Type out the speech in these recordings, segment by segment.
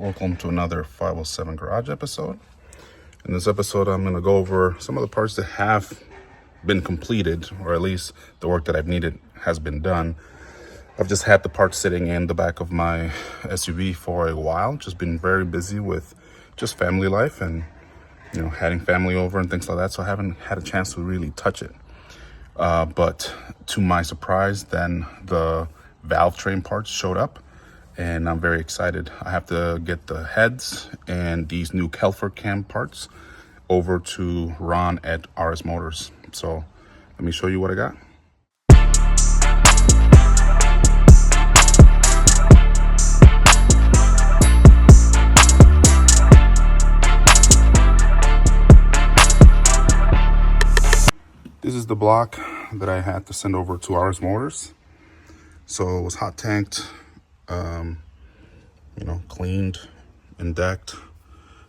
Welcome to another 507 Garage episode. In this episode, I'm going to go over some of the parts that have been completed, or at least the work that I've needed has been done. I've just had the parts sitting in the back of my SUV for a while, just been very busy with just family life and, having family over and things like that, so I haven't had a chance to really touch it. But to my surprise, then the valve train parts showed up, and I'm very excited. I have to get the heads and these new Kelfer cam parts over to Ron at RS Motors. So let me show you what I got. This is the block that I had to send over to RS Motors. So it was hot tanked, cleaned and decked.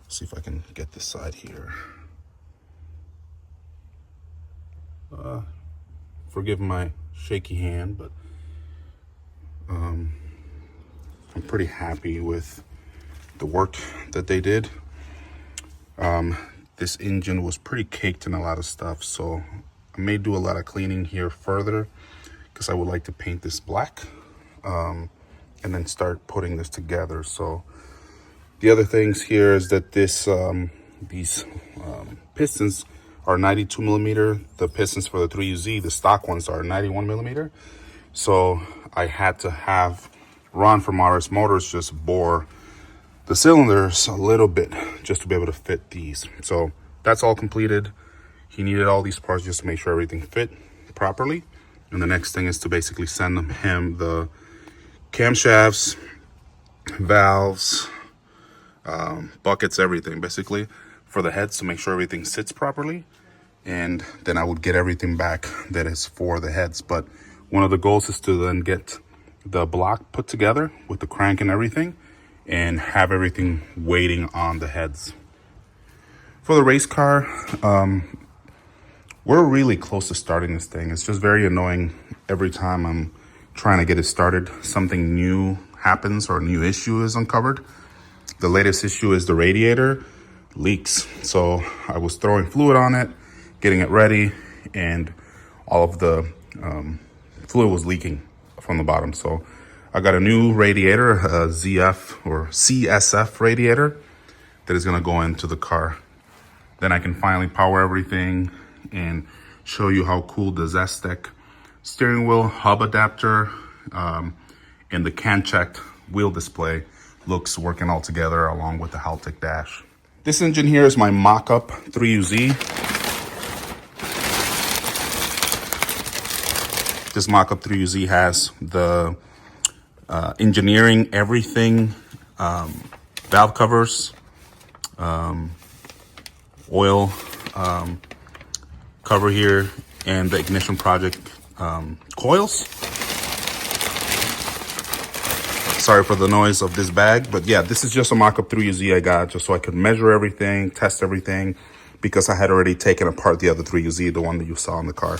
Let's see if I can get this side here. Forgive my shaky hand, but I'm pretty happy with the work that they did. This engine was pretty caked in a lot of stuff, so I may do a lot of cleaning here further because I would like to paint this black and then start putting this together. So the other things here is that these pistons are 92 millimeter. The pistons for the 3UZ, the stock ones, are 91 millimeter. So I had to have Ron from RS Motors just bore the cylinders a little bit just to be able to fit these. So that's all completed. He needed all these parts just to make sure everything fit properly. And the next thing is to basically send him the camshafts, valves, buckets, everything basically for the heads to make sure everything sits properly. And then I would get everything back that is for the heads. But one of the goals is to then get the block put together with the crank and everything and have everything waiting on the heads. For the race car, we're really close to starting this thing. It's just very annoying every time I'm trying to get it started. Something new happens or a new issue is uncovered. The latest issue is the radiator leaks. So I was throwing fluid on it, getting it ready, and all of the fluid was leaking from the bottom. So I got a new radiator, a ZF or CSF radiator that is gonna go into the car. Then I can finally power everything and show you how cool the Zestec steering wheel hub adapter and the can-checked wheel display looks working all together along with the Haltech dash. This engine here is my mock-up 3UZ. This mock-up 3UZ has the engineering, everything, valve covers, oil cover here, and the ignition project coils. Sorry for the noise of this bag, but yeah, this is just a mock-up 3UZ I got just so I could measure everything, test everything, because I had already taken apart the other 3UZ, the one that you saw in the car.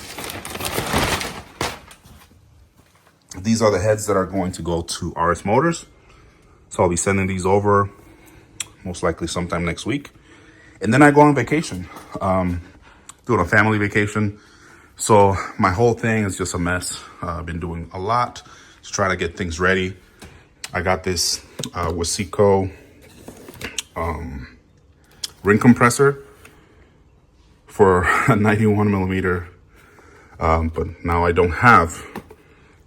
These are the heads that are going to go to RS Motors. So I'll be sending these over most likely sometime next week. And then I go on vacation, doing a family vacation. So my whole thing is just a mess. I've been doing a lot to try to get things ready. I got this Wasico ring compressor for a 91 millimeter. But now I don't have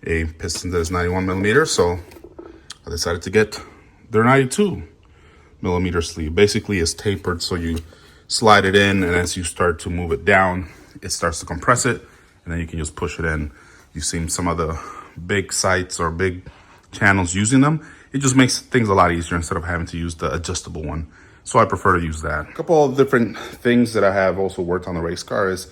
a piston that is 91 millimeter. So I decided to get their 92 millimeter sleeve. Basically it's tapered, so you slide it in, and as you start to move it down, it starts to compress it, and then you can just push it in. You've seen some of the big sites or big channels using them. It just makes things a lot easier instead of having to use the adjustable one. So I prefer to use that. A couple of different things that I have also worked on the race car is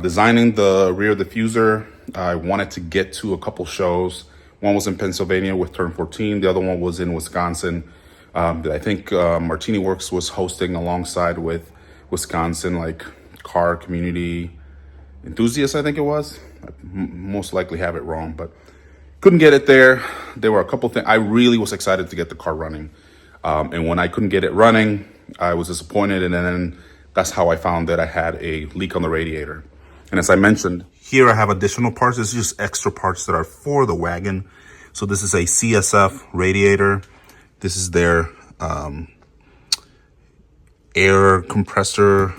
designing the rear diffuser. I wanted to get to a couple shows. One was in Pennsylvania with Turn 14. The other one was in Wisconsin. I think Martini Works was hosting alongside with Wisconsin, like car community enthusiasts, I think it was. I most likely have it wrong, but couldn't get it there. There were a couple things. I really was excited to get the car running. And when I couldn't get it running, I was disappointed. And then that's how I found that I had a leak on the radiator. And as I mentioned, here I have additional parts. This is just extra parts that are for the Wagon. So this is a CSF radiator. This is their air compressor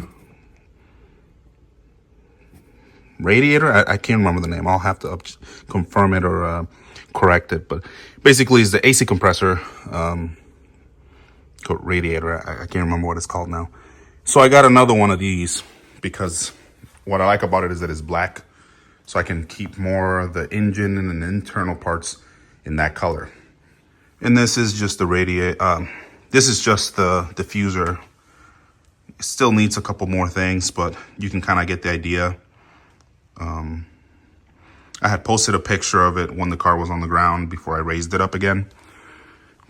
radiator. I can't remember the name. I'll have to confirm it or correct it. But basically, it's the AC compressor radiator. I can't remember what it's called now. So I got another one of these because what I like about it is that it's black. So I can keep more of the engine and the internal parts in that color. And this is just the radiator. This is just the diffuser. It still needs a couple more things, but you can kind of get the idea. I had posted a picture of it when the car was on the ground before I raised it up again,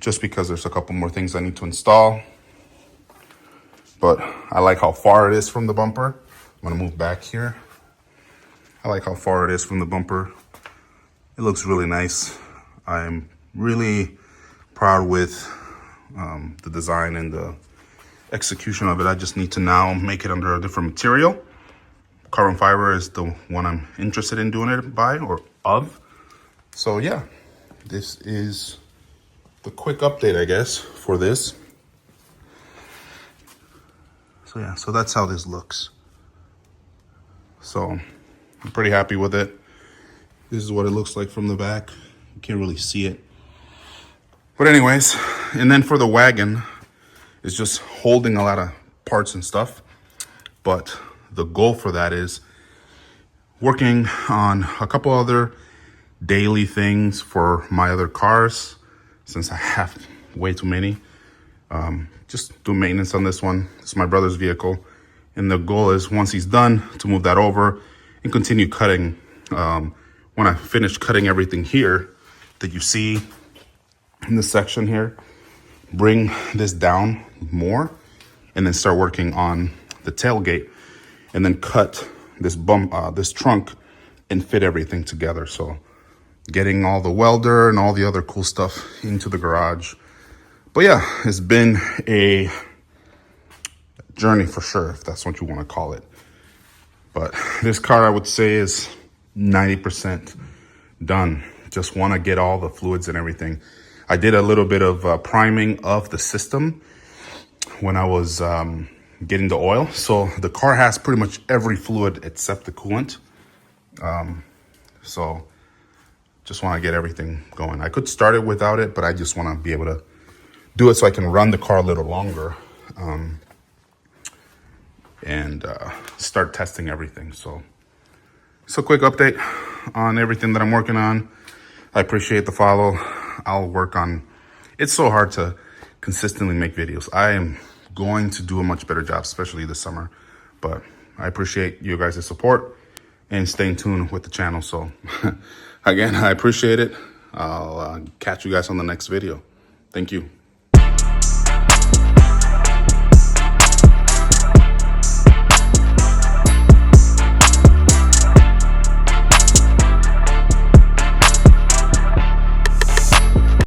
just because there's a couple more things I need to install. But I like how far it is from the bumper. I'm gonna move back here. I like how far it is from the bumper. It looks really nice. I'm really proud with the design and the execution of it. I just need to now make it under a different material. Carbon fiber is the one I'm interested in doing it by or of. So yeah, this is the quick update, I guess, for this. So yeah, so that's how this looks. So I'm pretty happy with it. This is what it looks like from the back. You can't really see it. But anyways, and then for the Wagon, it's just holding a lot of parts and stuff. But the goal for that is working on a couple other daily things for my other cars, since I have way too many. Just do maintenance on this one. It's my brother's vehicle. And the goal is, once he's done, to move that over and continue cutting. When I finish cutting everything here that you see in this section here, bring this down more and then start working on the tailgate and then cut this this trunk and fit everything together. So getting all the welder and all the other cool stuff into the garage. But yeah, it's been a journey for sure, if that's what you want to call it. But this car, I would say, is 90% done. Just want to get all the fluids and everything. I did a little bit of priming of the system when I was getting the oil. So the car has pretty much every fluid except the coolant. So just want to get everything going. I could start it without it, but I just want to be able to do it so I can run the car a little longer and start testing everything. So it's a quick update on everything that I'm working on. I appreciate the follow. I'll work on, it's so hard to consistently make videos. I am going to do a much better job, especially this summer. But I appreciate you guys' support and staying tuned with the channel. So again, I appreciate it. I'll catch you guys on the next video. Thank you.